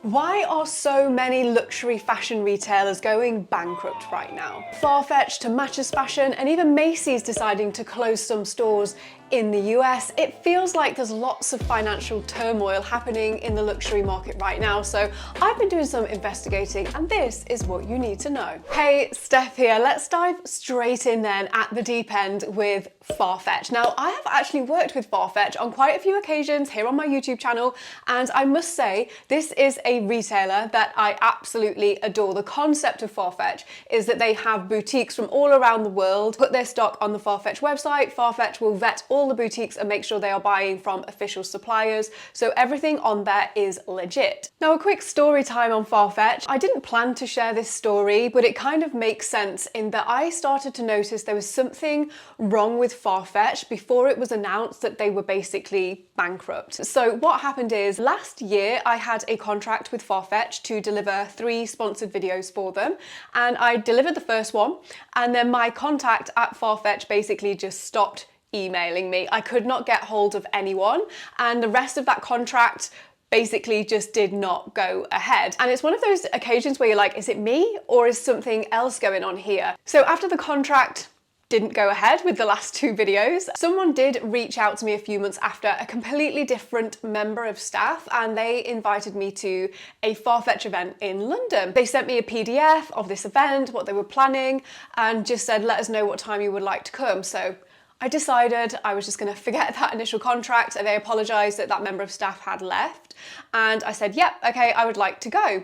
Why are so many luxury fashion retailers going bankrupt right now? Farfetch to Matches Fashion and even Macy's deciding to close some stores in the US. It feels like there's lots of financial turmoil happening in the luxury market right now, so I've been doing some investigating and this is what you need to know. Hey, Steph here. Let's dive straight in then at the deep end with Farfetch. Now, I have actually worked with Farfetch on quite a few occasions here on my YouTube channel, and I must say this is a retailer that I absolutely adore. The concept of Farfetch is that they have boutiques from all around the world, put their stock on the Farfetch website. Farfetch will vet all the boutiques and make sure they are buying from official suppliers, so everything on there is legit. Now, a quick story time on Farfetch. I didn't plan to share this story, but it kind of makes sense in that I started to notice there was something wrong with Farfetch before it was announced that they were basically bankrupt. So what happened is, last year I had a contract with Farfetch to deliver 3 sponsored videos for them, and I delivered the first one, and then my contact at Farfetch basically just stopped emailing me. I could not get hold of anyone, and the rest of that contract basically just did not go ahead. And it's one of those occasions where you're like, is it me or is something else going on here? So after the contract didn't go ahead with the last 2 videos, someone did reach out to me a few months after, a completely different member of staff, and they invited me to a Farfetch event in London. They sent me a PDF of this event, what they were planning, and just said, let us know what time you would like to come. So I decided I was just going to forget that initial contract, and they apologised that that member of staff had left. And I said, yep, okay, I would like to go.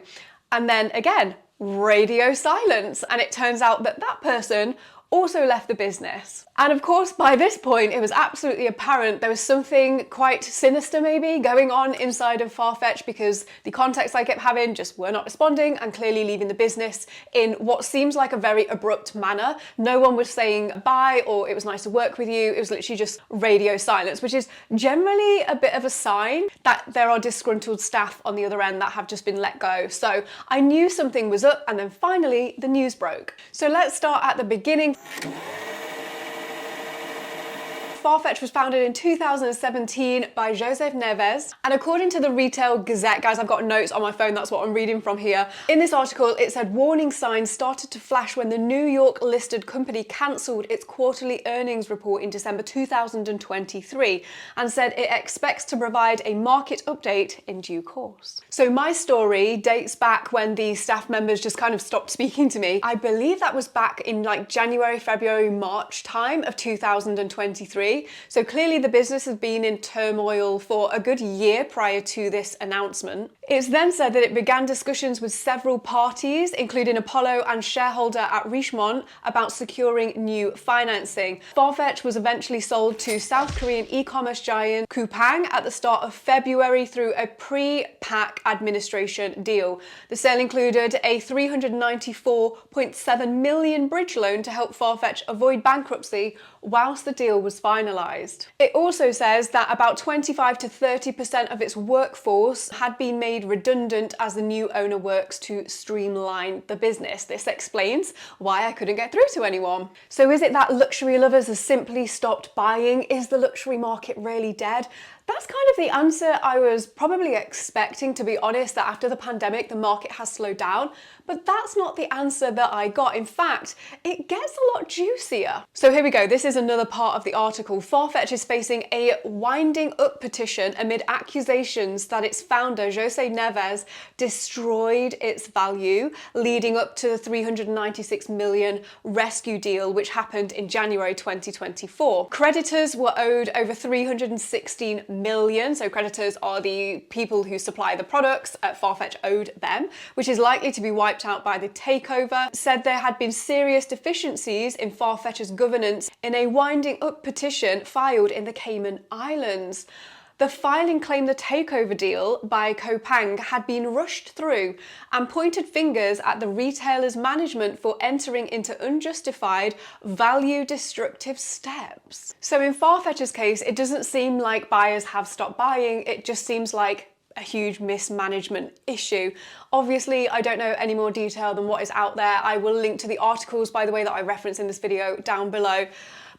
And then again, radio silence. And it turns out that that person also left the business. And of course, by this point, it was absolutely apparent there was something quite sinister maybe going on inside of Farfetch, because the contacts I kept having just were not responding and clearly leaving the business in what seems like a very abrupt manner. No one was saying bye or it was nice to work with you. It was literally just radio silence, which is generally a bit of a sign that there are disgruntled staff on the other end that have just been let go. So I knew something was up, and then finally the news broke. So let's start at the beginning. Farfetch was founded in 2017 by Joseph Neves, and according to the Retail Gazette, guys, I've got notes on my phone, that's what I'm reading from here. In this article, it said warning signs started to flash when the New York listed company cancelled its quarterly earnings report in December 2023 and said it expects to provide a market update in due course. So my story dates back when the staff members just kind of stopped speaking to me. I believe that was back in like January, February, March time of 2023. So clearly the business has been in turmoil for a good year prior to this announcement. It's then said that it began discussions with several parties, including Apollo and shareholder at Richemont, about securing new financing. Farfetch was eventually sold to South Korean e-commerce giant Coupang at the start of February through a pre-pack administration deal. The sale included a $394.7 million bridge loan to help Farfetch avoid bankruptcy whilst the deal was finalised. It also says that about 25 to 30% of its workforce had been made redundant as the new owner works to streamline the business. This explains why I couldn't get through to anyone. So is it that luxury lovers have simply stopped buying? Is the luxury market really dead? That's kind of the answer I was probably expecting, to be honest, that after the pandemic, the market has slowed down. But that's not the answer that I got. In fact, it gets a lot juicier. So here we go. This is another part of the article. Farfetch is facing a winding up petition amid accusations that its founder, Jose Neves, destroyed its value, leading up to the $396 million rescue deal, which happened in January 2024. Creditors were owed over $316 million. So creditors are the people who supply the products. Farfetch owed them, which is likely to be wiped out by the takeover. Said there had been serious deficiencies in Farfetch's governance in a winding up petition filed in the Cayman Islands. The filing claimed the takeover deal by Coupang had been rushed through and pointed fingers at the retailer's management for entering into unjustified, value-destructive steps. So in Farfetch's case, it doesn't seem like buyers have stopped buying, it just seems like a huge mismanagement issue. Obviously, I don't know any more detail than what is out there. I will link to the articles, by the way, that I reference in this video down below.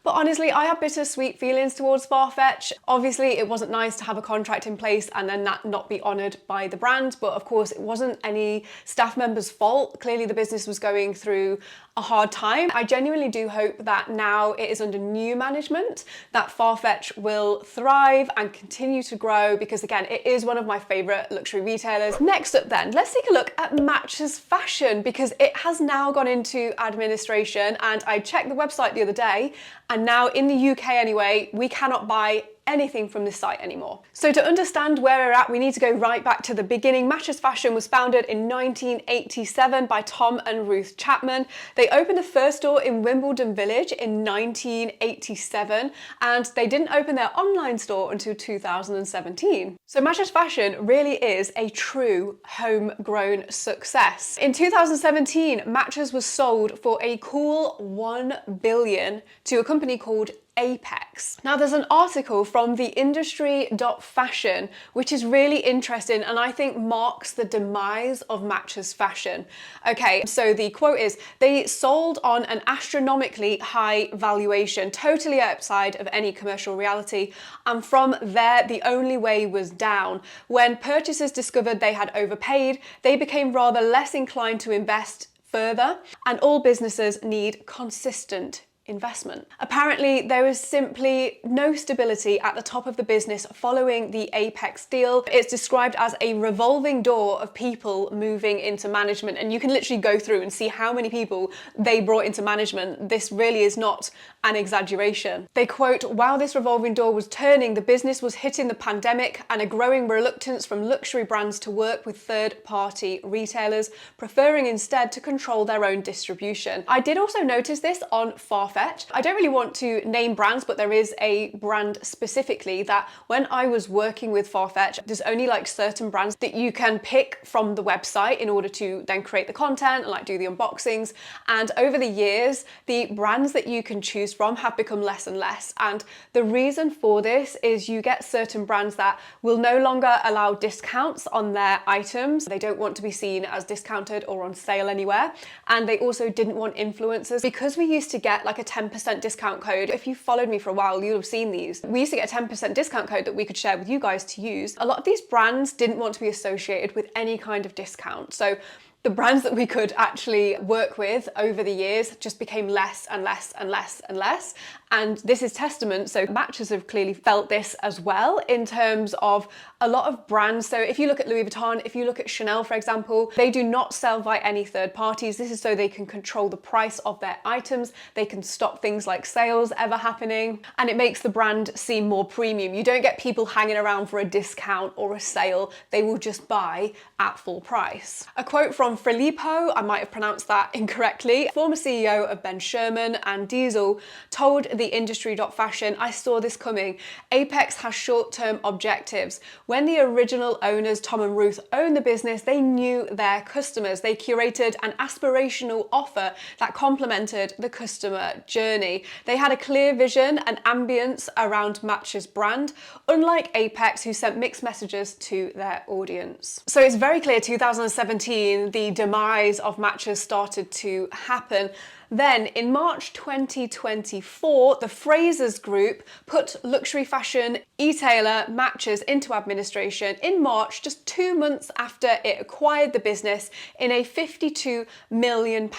But honestly, I have bittersweet feelings towards Farfetch. Obviously, it wasn't nice to have a contract in place and then that not be honoured by the brand, but of course it wasn't any staff member's fault. Clearly the business was going through a hard time. I genuinely do hope that now it is under new management that Farfetch will thrive and continue to grow, because again, it is one of my favourite luxury retailers. Next up then, let's take a look at Matches Fashion, because it has now gone into administration, and I checked the website the other day, and now in the UK anyway, we cannot buy anything from this site anymore. So to understand where we're at, we need to go right back to the beginning. Matches Fashion was founded in 1987 by Tom and Ruth Chapman. They opened the first store in Wimbledon Village in 1987, and they didn't open their online store until 2017. So Matches Fashion really is a true homegrown success. In 2017, Matches was sold for a cool $1 billion to a company called Apex. Now there's an article from the industry.fashion which is really interesting and I think marks the demise of Matches Fashion. Okay, so the quote is, they sold on an astronomically high valuation, totally outside of any commercial reality, and from there the only way was down. When purchasers discovered they had overpaid, they became rather less inclined to invest further, and all businesses need consistent investment. Apparently, there is simply no stability at the top of the business following the Apex deal. It's described as a revolving door of people moving into management, and you can literally go through and see how many people they brought into management. This really is not an exaggeration. They quote, while this revolving door was turning, the business was hitting the pandemic and a growing reluctance from luxury brands to work with third-party retailers, preferring instead to control their own distribution. I did also notice this on Farfetch. I don't really want to name brands, but there is a brand specifically that when I was working with Farfetch, there's only like certain brands that you can pick from the website in order to then create the content and like do the unboxings. And over the years, the brands that you can choose from have become less and less. And the reason for this is you get certain brands that will no longer allow discounts on their items. They don't want to be seen as discounted or on sale anywhere. And they also didn't want influencers, because we used to get like a 10% discount code. If you followed me for a while, you'll have seen these. We used to get a 10% discount code that we could share with you guys to use. A lot of these brands didn't want to be associated with any kind of discount. So the brands that we could actually work with over the years just became less and less and less and less. And this is testament. So Matches have clearly felt this as well in terms of a lot of brands. So if you look at Louis Vuitton, if you look at Chanel, for example, they do not sell via any third parties. This is so they can control the price of their items. They can stop things like sales ever happening, and it makes the brand seem more premium. You don't get people hanging around for a discount or a sale. They will just buy at full price. A quote from Filippo, I might have pronounced that incorrectly, former CEO of Ben Sherman and Diesel, told the industry.fashion, I saw this coming. Apex has short-term objectives. When the original owners, Tom and Ruth, owned the business, they knew their customers. They curated an aspirational offer that complemented the customer journey. They had a clear vision and ambience around Matches brand, unlike Apex, who sent mixed messages to their audience. So it's very clear 2017, the demise of Matches started to happen. Then in March 2024, the Frasers group put luxury fashion e-tailer Matches into administration in March, just 2 months after it acquired the business in a £52 million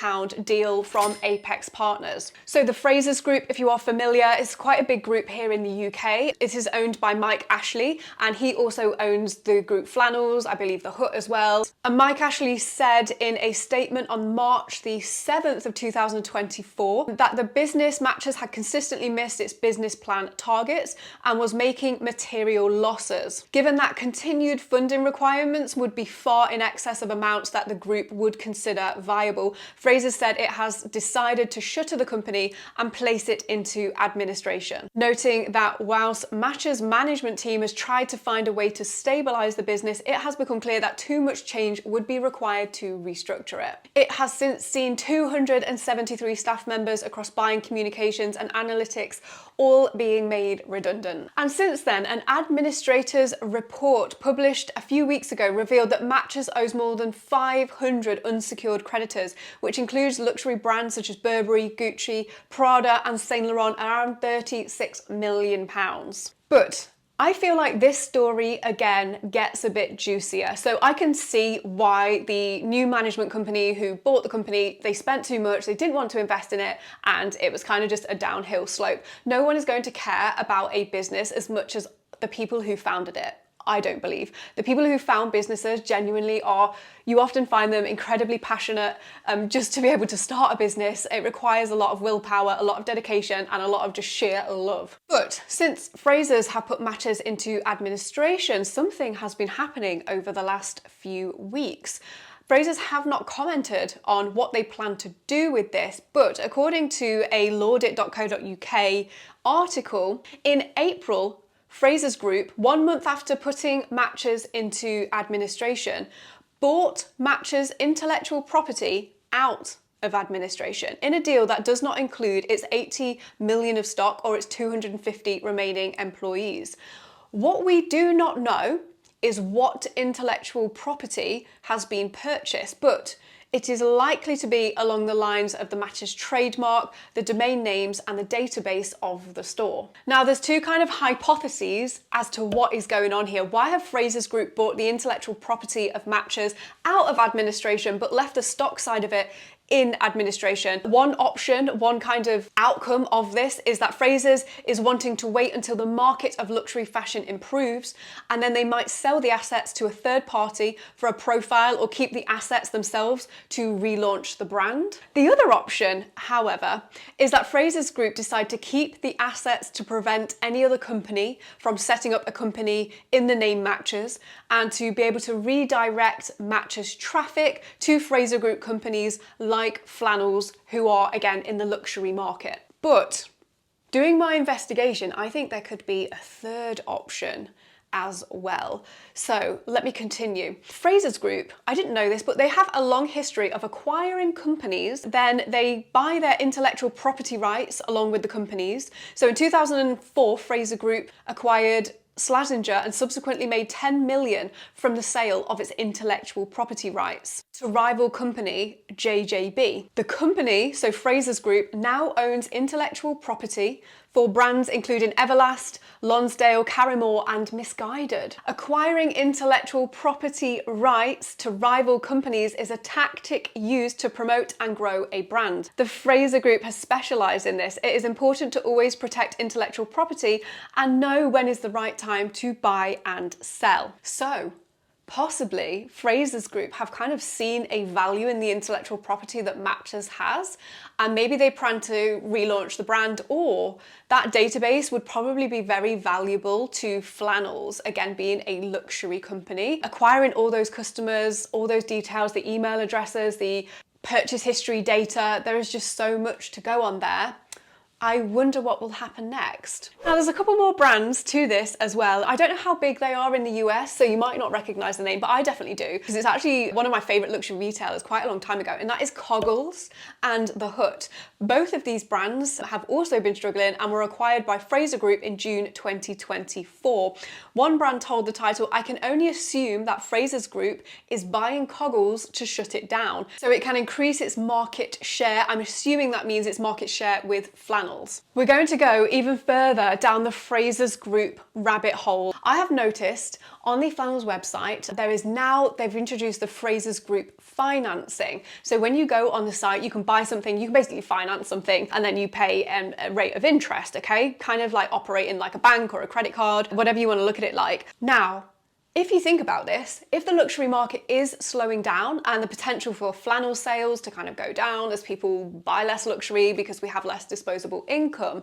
deal from Apex Partners. So the Frasers group, if you are familiar, is quite a big group here in the UK. It is owned by Mike Ashley, and he also owns the group Flannels, I believe the Hut as well. And Mike Ashley said in a statement on March the 7th of 2024 that the business Matches had consistently missed its business plan targets and was making material losses. Given that continued funding requirements would be far in excess of amounts that the group would consider viable, Frasers said it has decided to shutter the company and place it into administration, noting that whilst Matches' management team has tried to find a way to stabilise the business, it has become clear that too much change would be required to restructure it. It has since seen £270 73 staff members across buying, communications and analytics all being made redundant. And since then, an administrator's report published a few weeks ago revealed that Matches owes more than 500 unsecured creditors, which includes luxury brands such as Burberry, Gucci, Prada and Saint Laurent, around £36 million. But I feel like this story again gets a bit juicier. So I can see why the new management company who bought the company, they spent too much, they didn't want to invest in it, and it was kind of just a downhill slope. No one is going to care about a business as much as the people who founded it. I don't believe. The people who found businesses genuinely are, you often find them incredibly passionate. Just to be able to start a business, it requires a lot of willpower, a lot of dedication, and a lot of just sheer love. But since Frasers have put Matches into administration, something has been happening over the last few weeks. Frasers have not commented on what they plan to do with this, but according to a laudit.co.uk article, in April, Frasers Group, 1 month after putting Matches into administration, bought Matches intellectual property out of administration in a deal that does not include its 80 million of stock or its 250 remaining employees. What we do not know is what intellectual property has been purchased, but it is likely to be along the lines of the Matches trademark, the domain names, and the database of the store. Now, there's two kind of hypotheses as to what is going on here. Why have Frasers Group bought the intellectual property of Matches out of administration but left the stock side of it in administration? One option, one kind of outcome of this is that Frasers is wanting to wait until the market of luxury fashion improves, and then they might sell the assets to a third party for a profile or keep the assets themselves to relaunch the brand. The other option, however, is that Frasers Group decide to keep the assets to prevent any other company from setting up a company in the name Matches, and to be able to redirect Matches traffic to Frasers Group companies like Flannels, who are again in the luxury market. But doing my investigation, I think there could be a third option as well. So let me continue. Frasers Group, I didn't know this, but they have a long history of acquiring companies, then they buy their intellectual property rights along with the companies. So in 2004, Frasers Group acquired Slazenger and subsequently made 10 million from the sale of its intellectual property rights to rival company JJB. The company, so Frasers Group, now owns intellectual property for brands including Everlast, Lonsdale, Carrymore and Missguided. Acquiring intellectual property rights to rival companies is a tactic used to promote and grow a brand. The Frasers Group has specialised in this. It is important to always protect intellectual property and know when is the right time to buy and sell. So, possibly Frasers Group have kind of seen a value in the intellectual property that Matches has, and maybe they plan to relaunch the brand, or that database would probably be very valuable to Flannels, again being a luxury company. Acquiring all those customers, all those details, the email addresses, the purchase history data, there is just so much to go on there. I wonder what will happen next. Now, there's a couple more brands to this as well. I don't know how big they are in the US, so you might not recognize the name, but I definitely do, because it's actually one of my favorite luxury retailers quite a long time ago, and that is Coggles and The Hut. Both of these brands have also been struggling and were acquired by Frasers Group in June 2024. One brand told the title, "I can only assume that Frasers Group is buying Coggles to shut it down, so it can increase its market share." I'm assuming that means its market share with Flannels. We're going to go even further down the Frasers Group rabbit hole. I have noticed on the Flannels website, they've introduced the Frasers Group financing. So when you go on the site, you can buy something, you can basically finance something, and then you pay a rate of interest, okay? Kind of like operating like a bank or a credit card, whatever you want to look at it like. Now, if you think about this, if the luxury market is slowing down and the potential for flannel sales to kind of go down as people buy less luxury because we have less disposable income,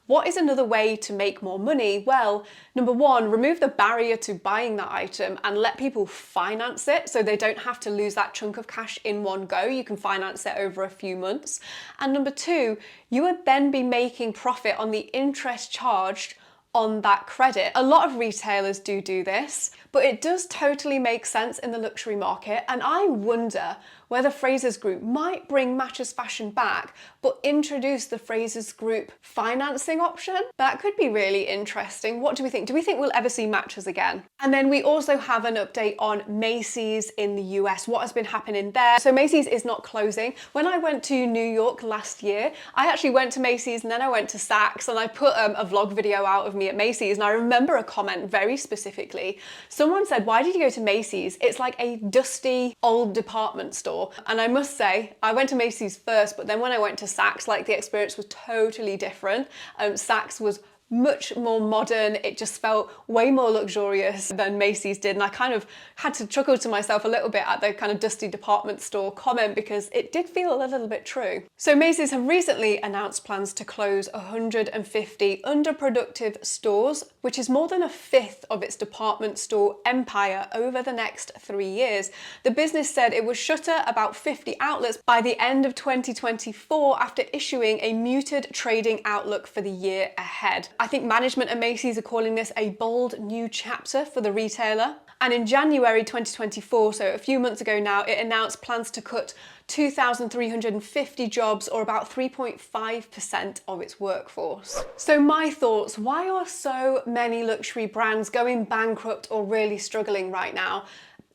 what is another way to make more money? Well, number one, remove the barrier to buying that item and let people finance it so they don't have to lose that chunk of cash in one go. You can finance it over a few months. And number two, you would then be making profit on the interest charged on that credit. A lot of retailers do this, but it does totally make sense in the luxury market, and I wonder whether Frasers Group might bring Matches Fashion back, but introduce the Frasers Group financing option. That could be really interesting. What do we think? Do we think we'll ever see Matches again? And then we also have an update on Macy's in the US, what has been happening there. So Macy's is not closing. When I went to New York last year, I actually went to Macy's and then I went to Saks, and I put a vlog video out of me at Macy's, and I remember a comment very specifically. Someone said, "Why did you go to Macy's? It's like a dusty old department store." And I must say, I went to Macy's first, but then when I went to Saks, like, the experience was totally different. Saks was much more modern. It just felt way more luxurious than Macy's did, and I kind of had to chuckle to myself a little bit at the kind of dusty department store comment, because it did feel a little bit true. So Macy's have recently announced plans to close 150 underproductive stores, which is more than a fifth of its department store empire over the next 3 years. The business said it would shutter about 50 outlets by the end of 2024 after issuing a muted trading outlook for the year ahead. I think management at Macy's are calling this a bold new chapter for the retailer. And in January 2024, so a few months ago now, it announced plans to cut 2,350 jobs, or about 3.5% of its workforce. So my thoughts, why are so many luxury brands going bankrupt or really struggling right now?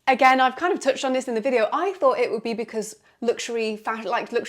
Again, I've kind of touched on this in the video. I thought it would be because luxury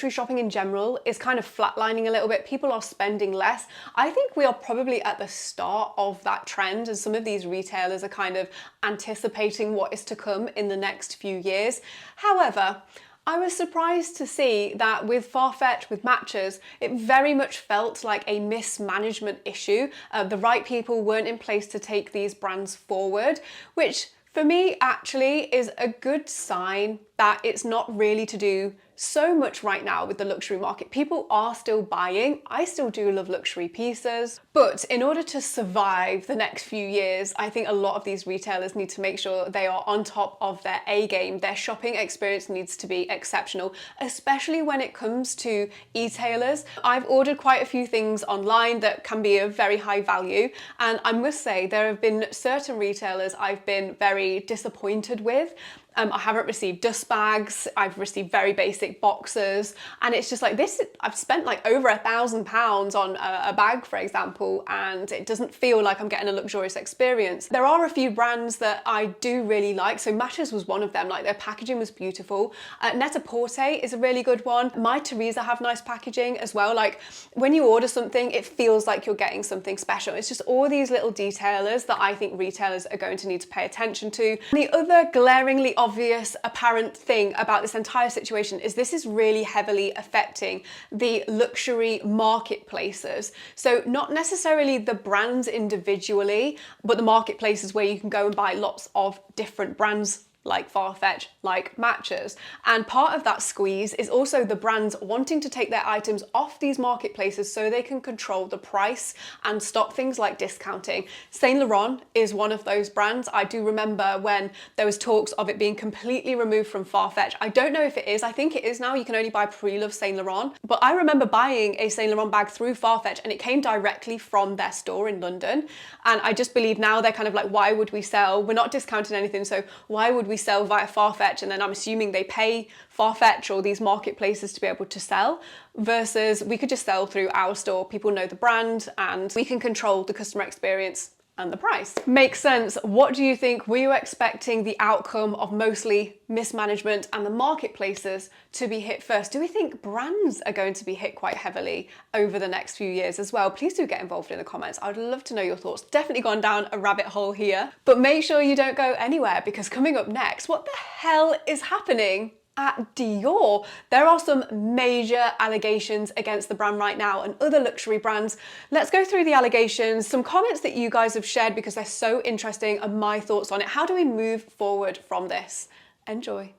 shopping in general is kind of flatlining a little bit. People are spending less. I think we are probably at the start of that trend, and some of these retailers are kind of anticipating what is to come in the next few years. However, I was surprised to see that with Farfetch, with Matches, it very much felt like a mismanagement issue. The right people weren't in place to take these brands forward, which for me actually is a good sign that it's not really to do so much right now with the luxury market. People are still buying. I still do love luxury pieces, but in order to survive the next few years, I think a lot of these retailers need to make sure they are on top of their A game. Their shopping experience needs to be exceptional, especially when it comes to e-tailers. I've ordered quite a few things online that can be of very high value, and I must say there have been certain retailers I've been very disappointed with. I haven't received dust bags, I've received very basic boxes, and it's just like this, I've spent like over £1,000 on a bag, for example, and it doesn't feel like I'm getting a luxurious experience. There are a few brands that I do really like, so Matches was one of them, like their packaging was beautiful. Net-a-Porter is a really good one. My Teresa have nice packaging as well, like when you order something, it feels like you're getting something special. It's just all these little detailers that I think retailers are going to need to pay attention to. The other glaringly obvious apparent thing about this entire situation is this is really heavily affecting the luxury marketplaces. So not necessarily the brands individually, but the marketplaces where you can go and buy lots of different brands like Farfetch, like Matches. And part of that squeeze is also the brands wanting to take their items off these marketplaces so they can control the price and stop things like discounting. Saint Laurent is one of those brands. I do remember when there was talks of it being completely removed from Farfetch. I don't know if it is. I think it is now. You can only buy pre-loved Saint Laurent. But I remember buying a Saint Laurent bag through Farfetch, and it came directly from their store in London. And I just believe now they're kind of like, why would we sell? We're not discounting anything, so why would we sell via Farfetch? And then I'm assuming they pay Farfetch or these marketplaces to be able to sell, versus we could just sell through our store. People know the brand and we can control the customer experience and the price. Makes sense. What do you think? Were you expecting the outcome of mostly mismanagement and the marketplaces to be hit first? Do we think brands are going to be hit quite heavily over the next few years as well? Please do get involved in the comments. I'd love to know your thoughts. Definitely gone down a rabbit hole here, but make sure you don't go anywhere, because coming up next, what the hell is happening at Dior? There are some major allegations against the brand right now and other luxury brands. Let's go through the allegations, some comments that you guys have shared because they're so interesting, and my thoughts on it. How do we move forward from this? Enjoy.